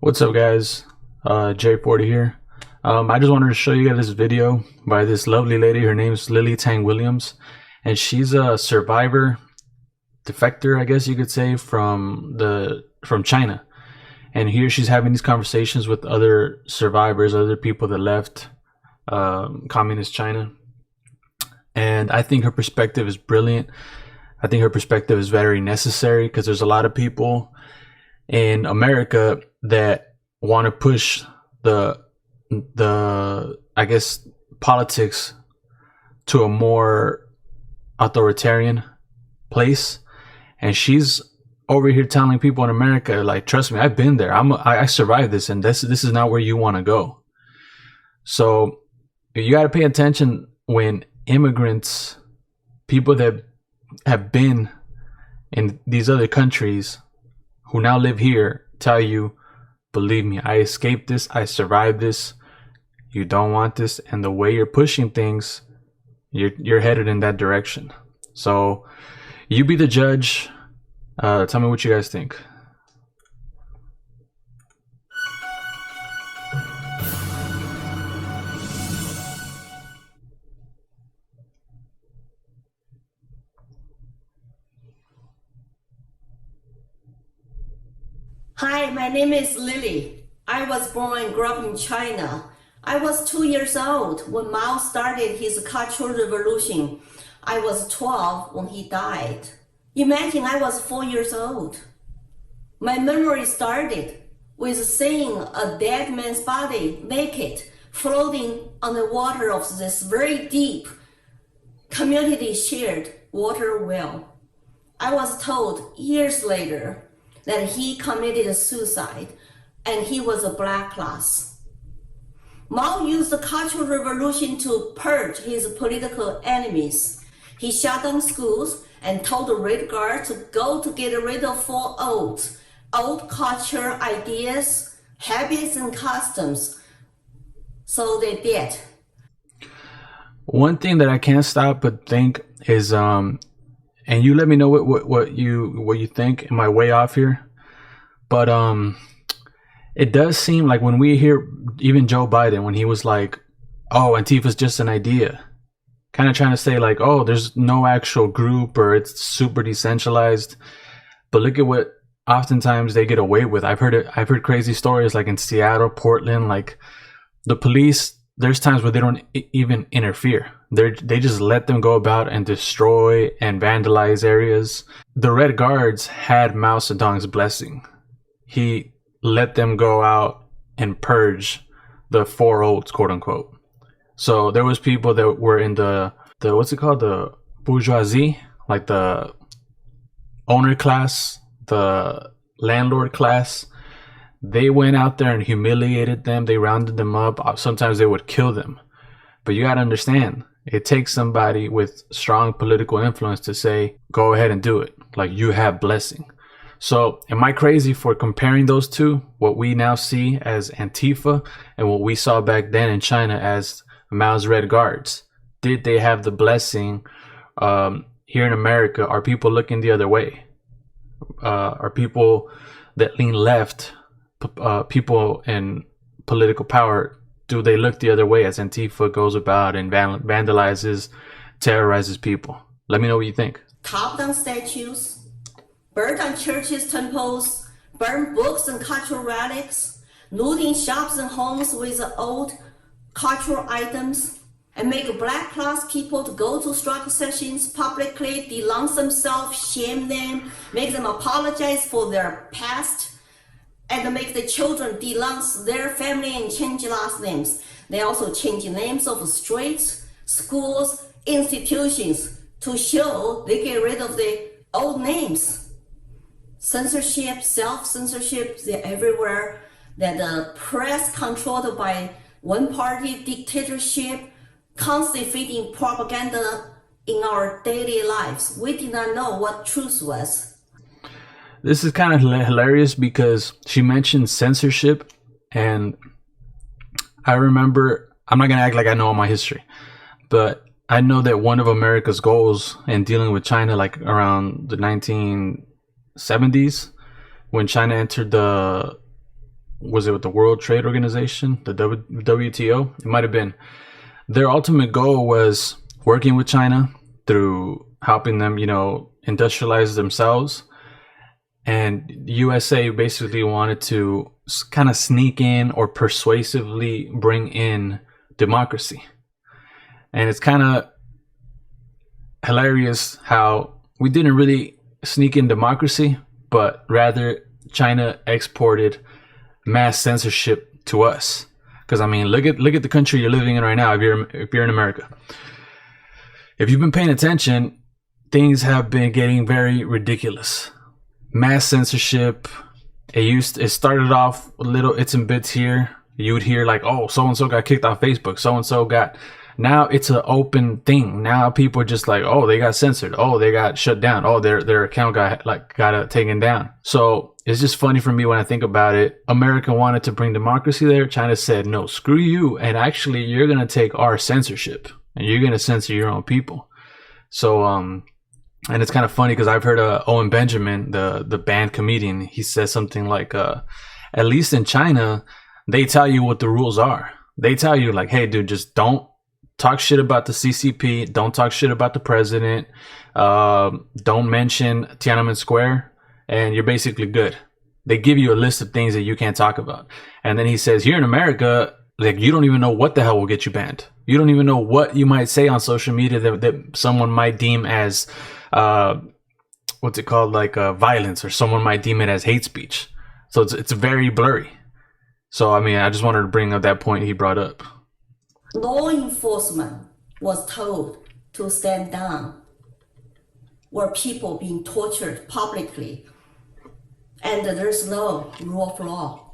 What's up, guys? J40 here. I just wanted to show you guys this video by this lovely lady. Her name's Lilly Tang Williams, and she's a survivor, defector, I guess you could say, from China. And here she's having these conversations with other survivors, other people that left communist China. And I think her perspective is brilliant. I think her perspective is very necessary because there's a lot of people in America that want to push the I guess politics to a more authoritarian place, and she's over here telling people in America, like, trust me, I've been there. I survived this, and this is not where you want to go. So you got to pay attention when immigrants, people that have been in these other countries who now live here, tell you, believe me, I escaped this, I survived this, you don't want this, and the way you're pushing things, you're headed in that direction. So you be the judge. Tell me what you guys think. Hi, my name is Lily. I was born and grew up in China. I was 2 years old when Mao started his Cultural Revolution. I was 12 when he died. Imagine I was 4 years old. My memory started with seeing a dead man's body naked floating on the water of this very deep community shared water well. I was told years later that he committed suicide and he was a black class. Mao used the Cultural Revolution to purge his political enemies. He shut down schools and told the Red Guard to go to get rid of all old culture, ideas, habits, and customs. So they did. One thing that I can't stop but think is and you let me know what you think. Am I way off here? But it does seem like when we hear even Joe Biden, when he was like, oh, Antifa's just an idea, kind of trying to say like, oh, there's no actual group or it's super decentralized. But look at what oftentimes they get away with. I've heard crazy stories like in Seattle, Portland, like the police, there's times where they don't even interfere. They just let them go about and destroy and vandalize areas. The Red Guards had Mao Zedong's blessing. He let them go out and purge the four olds, quote unquote. So there was people that were in the what's it called, the bourgeoisie, like the owner class, the landlord class. They went out there and humiliated them. They rounded them up. Sometimes they would kill them. But you got to understand, it takes somebody with strong political influence to say, go ahead and do it. Like, you have blessing. So am I crazy for comparing those two, what we now see as Antifa and what we saw back then in China as Mao's Red Guards? Did they have the blessing? Here in America, are people looking the other way? Are people that lean left, people in political power, do they look the other way as Antifa goes about and vandalizes, terrorizes people? Let me know what you think. Top down statues, burn down churches, temples, burn books and cultural relics, looting shops and homes with old cultural items, and make black class people to go to struggle sessions publicly, denounce themselves, shame them, make them apologize for their past, and make the children denounce their family and change last names. They also change names of streets, schools, institutions to show they get rid of the old names. Censorship, self-censorship, they're everywhere. That the press controlled by one-party dictatorship, constantly feeding propaganda in our daily lives. We did not know what truth was. This is kind of hilarious because she mentioned censorship, and I remember, I'm not going to act like I know all my history, but I know that one of America's goals in dealing with China, like around the 1970s, when China entered the was it with the World Trade Organization, the WTO? It might have been. Their ultimate goal was working with China through helping them, industrialize themselves. And USA basically wanted to kind of sneak in or persuasively bring in democracy. And it's kind of hilarious how we didn't really sneak in democracy, but rather China exported mass censorship to us. Because I mean, look at the country you're living in right now. If you're in America, if you've been paying attention, things have been getting very ridiculous. Mass censorship. It started off little its and bits here. You would hear like, oh, so and so got kicked off Facebook. So and so got. Now it's an open thing. Now people are just like, oh, they got censored. Oh, they got shut down. Oh, their account got taken down. So it's just funny for me when I think about it. America wanted to bring democracy there. China said, no, screw you. And actually, you're going to take our censorship and you're going to censor your own people. So, and it's kind of funny because I've heard Owen Benjamin, the band comedian, he says something like, at least in China, they tell you what the rules are. They tell you like, hey, dude, just don't talk shit about the CCP. Don't talk shit about the president. Don't mention Tiananmen Square. And you're basically good. They give you a list of things that you can't talk about. And then he says, here in America, like, you don't even know what the hell will get you banned. You don't even know what you might say on social media that someone might deem as, what's it called? Like violence, or someone might deem it as hate speech. So it's very blurry. So, I mean, I just wanted to bring up that point he brought up. Law enforcement was told to stand down were people being tortured publicly. And there's no rule of law,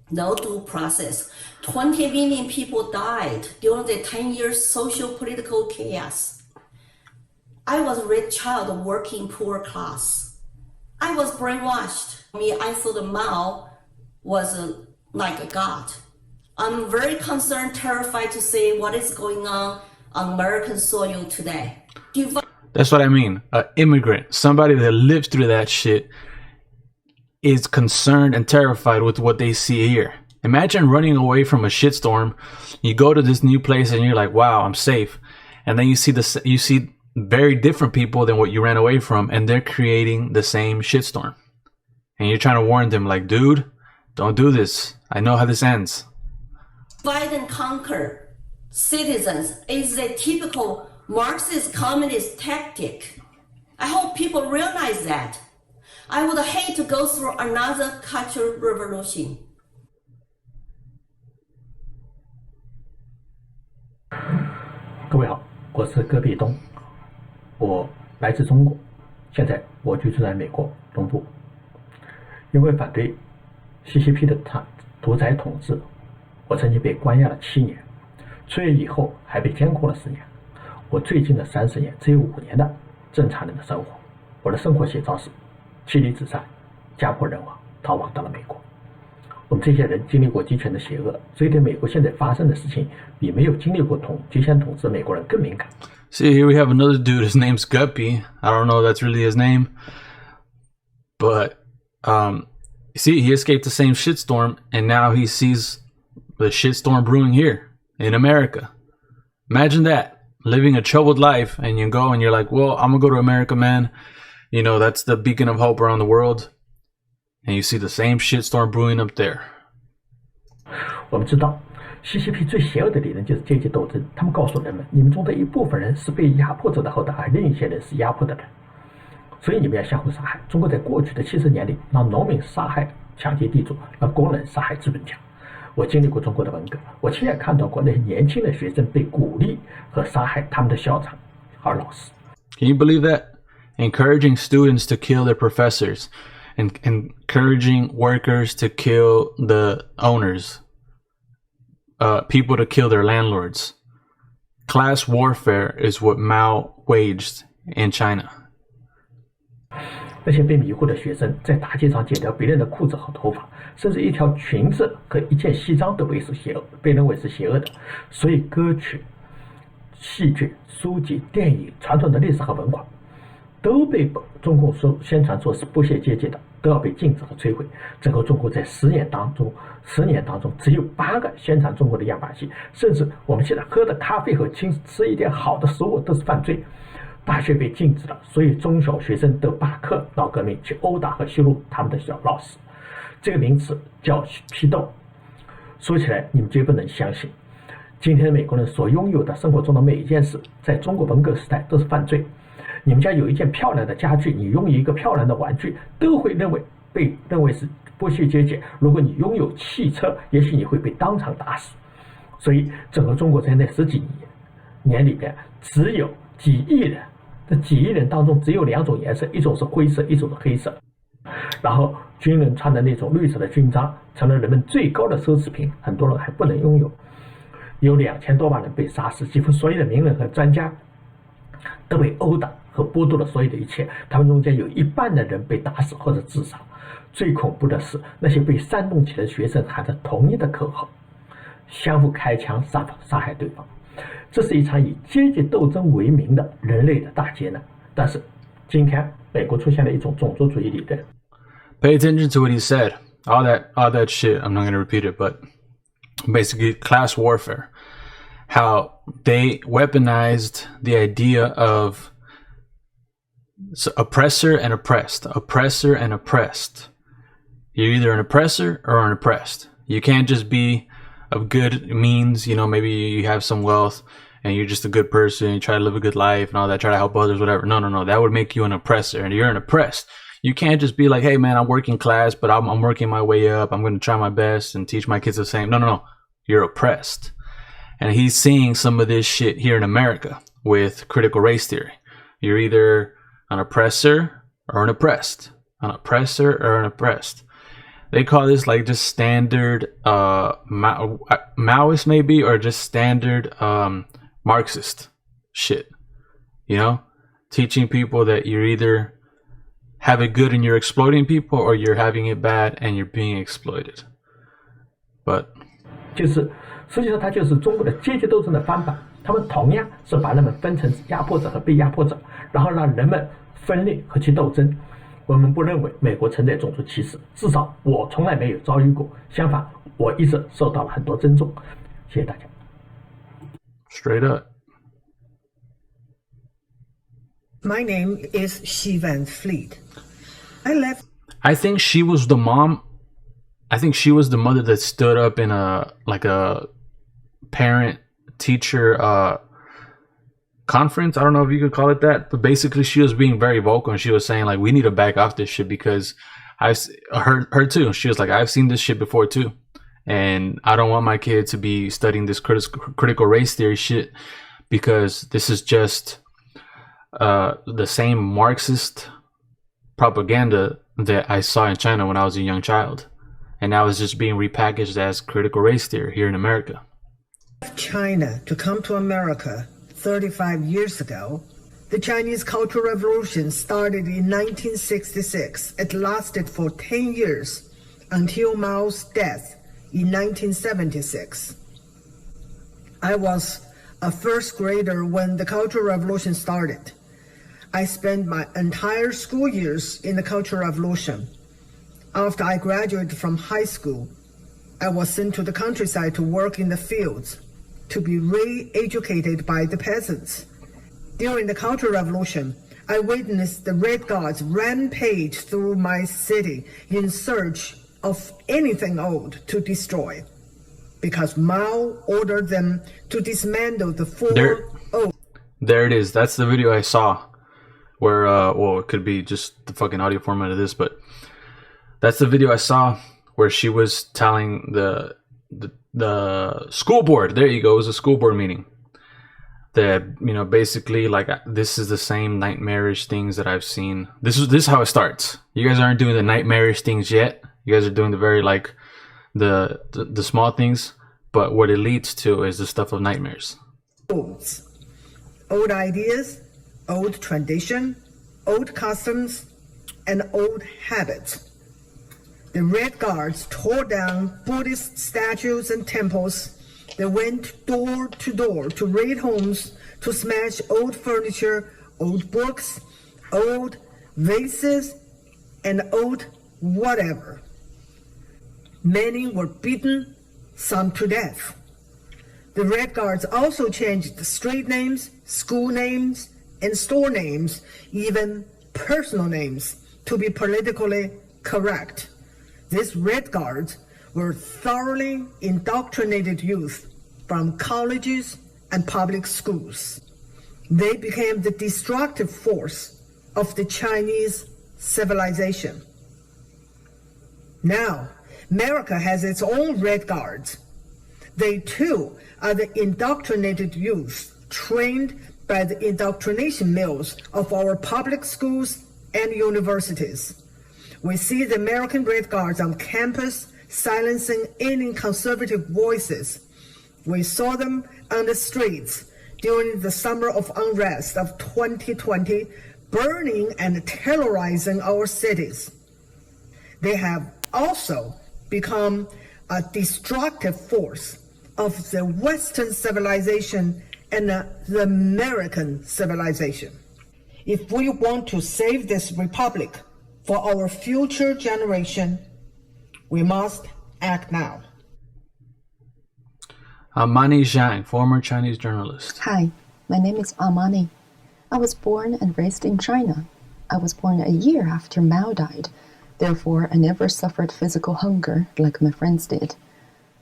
no due process. 20 million people died during the 10 years social political chaos. I was a rich child working poor class. I was brainwashed. I thought Mao was like a god. I'm very concerned, terrified to see what is going on American soil today. That's what I mean. An immigrant, somebody that lived through that shit, is concerned and terrified with what they see here. Imagine running away from a shitstorm. You go to this new place and you're like, wow, I'm safe. And then you see very different people than what you ran away from, and they're creating the same shitstorm. And you're trying to warn them like, dude, don't do this. I know how this ends. Divide and conquer citizens is a typical Marxist communist tactic. I hope people realize that. I would hate to go through another cultural revolution. 各位好，我是戈壁东，我来自中国，现在我居住在美国东部。因为反对 CCP 的独裁统治，我曾经被关押了7年，出狱以后还被监控了10年。我最近的30年只有5年的正常人的生活。我的生活写照是妻离子散，家破人亡，逃亡到了美国。我们这些人经历过集权的邪恶，所以对美国现在发生的事情比没有经历过集权统治的美国人更敏感。See, here we have another dude. His name's Guppy. I don't know if that's really his name, but see, he escaped the same shitstorm, and now he sees the shitstorm brewing here in America. Imagine that, living a troubled life, and you go and you're like, well, I'm gonna go to America, man. You know, that's the beacon of hope around the world. And you see the same shitstorm brewing up there. 我们知道 CCP 最邪恶的理论就是阶级斗争，他们告诉人们，你们中的一部分人是被压迫者的后代，而另一些人是压迫的人，所以你们要相互杀害。中国在过去的70年里，让农民杀害抢劫地主，让工人杀害资本家。我经历过中国的文革，我亲眼看到过那些年轻的学生被鼓励和杀害他们的校长和老师。 Can you believe that? Encouraging students to kill their professors and encouraging workers to kill the owners, people to kill their landlords. Class warfare is what Mao waged in China. 那些被迷惑的学生在大街上剪掉别人的裤子和头发，甚至一条裙子和一件西装都被认为是邪恶的。所以歌曲、戏剧、书籍、电影、传统的历史和文化都被中共宣传作是不屑阶级的，都要被禁止和摧毁。整个中国在10年当中只有8个宣传中国的样板戏，甚至我们现在喝的咖啡和吃一点好的食物都是犯罪。大学被禁止了，所以中小学生都罢课闹革命，去殴打和羞辱他们的小老师。这个名词叫批斗。说起来你们绝不能相信，今天美国人所拥有的生活中的每一件事，在中国文革时代都是犯罪。你们家有一件漂亮的家具，你拥有一个漂亮的玩具，都会被认为是剥削阶级。如果你拥有汽车，也许你会被当场打死。所以整个中国在那10几年里边，只有几亿人，这几亿人当中只有2种颜色，一种是灰色，一种是黑色。然后军人穿的那种绿色的军装成了人们最高的奢侈品，很多人还不能拥有。有2000多万人被杀死，几乎所有的名人和专家都被殴打和剥夺了所有的一切，他们中间有1半的人被打死或者自杀。最恐怖的是，那些被煽动起来的学生喊着同一的口号，相互开枪杀害对方。这是一场以阶级斗争为名的人类的大劫难。但是今天美国出现了一种种族主义理论。Pay attention to what he said. All that shit, I'm not going to repeat it, but basically class warfare. How they weaponized the idea of oppressor and oppressed. Oppressor and oppressed. You're either an oppressor or an oppressed. You can't just be of good means, maybe you have some wealth and you're just a good person, you try to live a good life and all that, try to help others, whatever. No. That would make you an oppressor, and you're an oppressed. You can't just be like, hey man, I'm working class, but I'm working my way up. I'm going to try my best and teach my kids the same. No. You're oppressed. And he's seeing some of this shit here in America with critical race theory. You're either an oppressor or an oppressed. An oppressor or an oppressed. They call this like just standard Maoist maybe, or just standard Marxist shit. Teaching people that you're either have it good and you're exploiting people, or you're having it bad and you're being exploited. But 实际上它就是中国的阶级斗争的翻版，他们同样是把人们分成压迫者和被压迫者，然后让人们分裂和去斗争。我们不认为美国存在种族歧视，至少我从来没有遭遇过，相反我一直受到了很多尊重。谢谢大家。 Straight up. My name is Xi Van Fleet. I think she was the mom. I think she was the mother that stood up in a parent teacher conference. I don't know if you could call it that, but basically she was being very vocal and she was saying like, we need to back off this shit because I've her too. She was like, I've seen this shit before too, and I don't want my kid to be studying this critical race theory shit because this is just the same Marxist propaganda that I saw in China when I was a young child, and now it's just being repackaged as critical race theory here in America. China to come to America 35 years ago. The Chinese Cultural Revolution started in 1966. It lasted for 10 years until Mao's death in 1976. I was a first grader when the Cultural Revolution started. I spent my entire school years in the Cultural Revolution. After I graduated from high school, I was sent to the countryside to work in the fields, to be re-educated by the peasants. During the Cultural Revolution, I witnessed the Red Guards rampage through my city in search of anything old to destroy, because Mao ordered them to dismantle the four old. There it is. That's the video I saw where, well, it could be just the fucking audio format of this, but that's the video I saw where she was telling the school board, there you go, it was a school board meeting, that, basically like this is the same nightmarish things that I've seen. This is how it starts. You guys aren't doing the nightmarish things yet. You guys are doing the very like the small things, but what it leads to is the stuff of nightmares. Old ideas, old tradition, old customs, and old habits. The Red Guards tore down Buddhist statues and temples. They went door to door to raid homes, to smash old furniture, old books, old vases, and old whatever. Many were beaten, some to death. The Red Guards also changed the street names, school names, and store names, even personal names, to be politically correct. These Red Guards were thoroughly indoctrinated youth from colleges and public schools. They became the destructive force of the Chinese civilization. Now, America has its own Red Guards. They too are the indoctrinated youth trained by the indoctrination mills of our public schools and universities. We see the American Red Guards on campus silencing any conservative voices. We saw them on the streets during the summer of unrest of 2020, burning and terrorizing our cities. They have also become a destructive force of the Western civilization and the American civilization. If we want to save this republic for our future generation, we must act now. Mani Zhang, former Chinese journalist. Hi, my name is Amani. I was born and raised in China. I was born a year after Mao died. Therefore, I never suffered physical hunger like my friends did.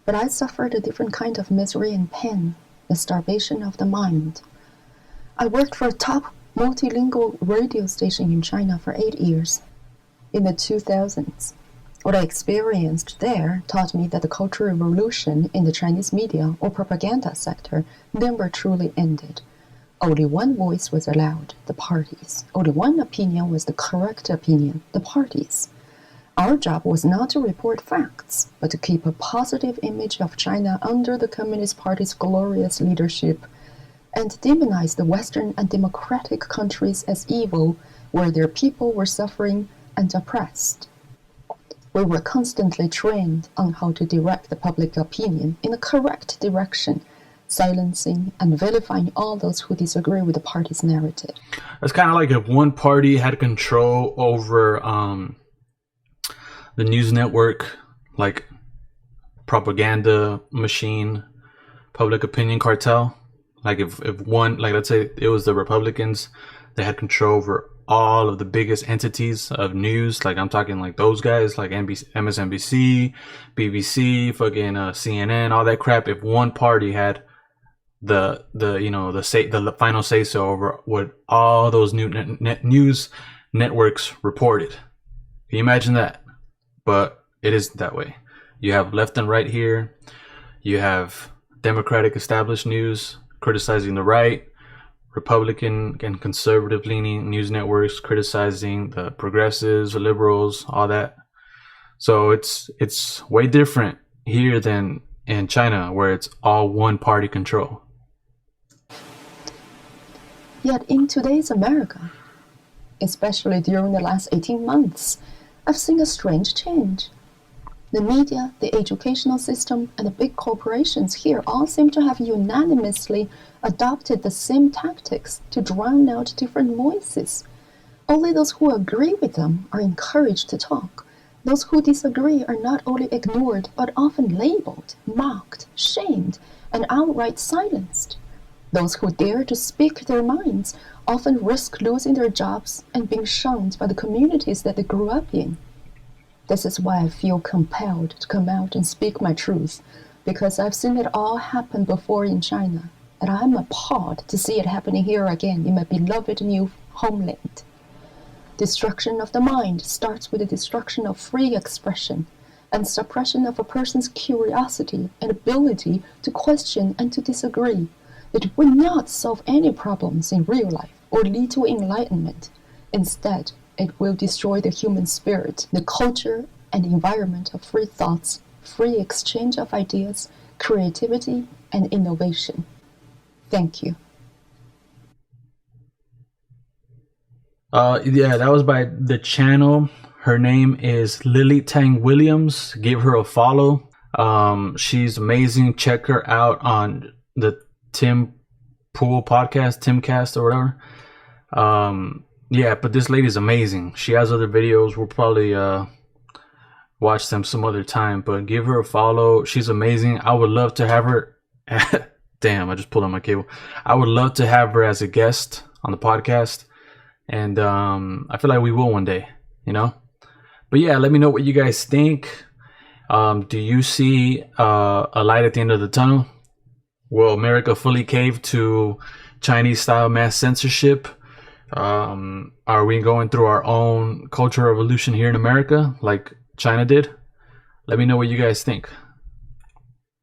But I suffered a different kind of misery and pain, the starvation of the mind. I worked for a top multilingual radio station in China for 8 years. In the 2000s, what I experienced there taught me that the Cultural Revolution in the Chinese media or propaganda sector never truly ended. Only one voice was allowed, the parties. Only one opinion was the correct opinion, the parties. Our job was not to report facts, but to keep a positive image of China under the Communist Party's glorious leadership and demonize the Western and democratic countries as evil, where their people were suffering and oppressed. We were constantly trained on how to direct the public opinion in the correct direction, silencing and vilifying all those who disagree with the party's narrative. It's kind of like if one party had control over the news network, like propaganda machine, public opinion cartel. Like if one, like let's say it was the Republicans, they had control over all of the biggest entities of news. Like I'm talking like those guys, like MSNBC, BBC, fucking CNN, all that crap. If one party had the final say so over what all those news networks reported. Can you imagine that? But it isn't that way. You have left and right here. You have Democratic established news criticizing the right, Republican and conservative leaning news networks criticizing the progressives, the liberals, all that. So it's way different here than in China, where it's all one party control. Yet in today's America, especially during the last 18 months, I've seen a strange change. The media, the educational system, and the big corporations here all seem to have unanimously adopted the same tactics to drown out different voices. Only those who agree with them are encouraged to talk. Those who disagree are not only ignored, but often labeled, mocked, shamed, and outright silenced. Those who dare to speak their minds often risk losing their jobs and being shunned by the communities that they grew up in. This is why I feel compelled to come out and speak my truth, because I've seen it all happen before in China, and I'm appalled to see it happening here again in my beloved new homeland. Destruction of the mind starts with the destruction of free expression and suppression of a person's curiosity and ability to question and to disagree. It will not solve any problems in real life or lead to enlightenment. Instead, it will destroy the human spirit, the culture and environment of free thoughts, free exchange of ideas, creativity, and innovation. Thank you. Yeah, that was by the channel. Her name is Lilly Tang Williams. Give her a follow. She's amazing. Check her out on the Tim Pool podcast, Timcast or whatever. Yeah, but this lady's amazing. She has other videos. We'll probably watch them some other time, but give her a follow. She's amazing. I would love to have her. Damn, I just pulled on my cable. I would love to have her as a guest on the podcast, and I feel like we will one day, you know. But yeah, let me know what you guys think. Do you see a light at the end of the tunnel? Will America fully cave to Chinese-style mass censorship? Are we going through our own cultural revolution here in America, like China did? Let me know what you guys think.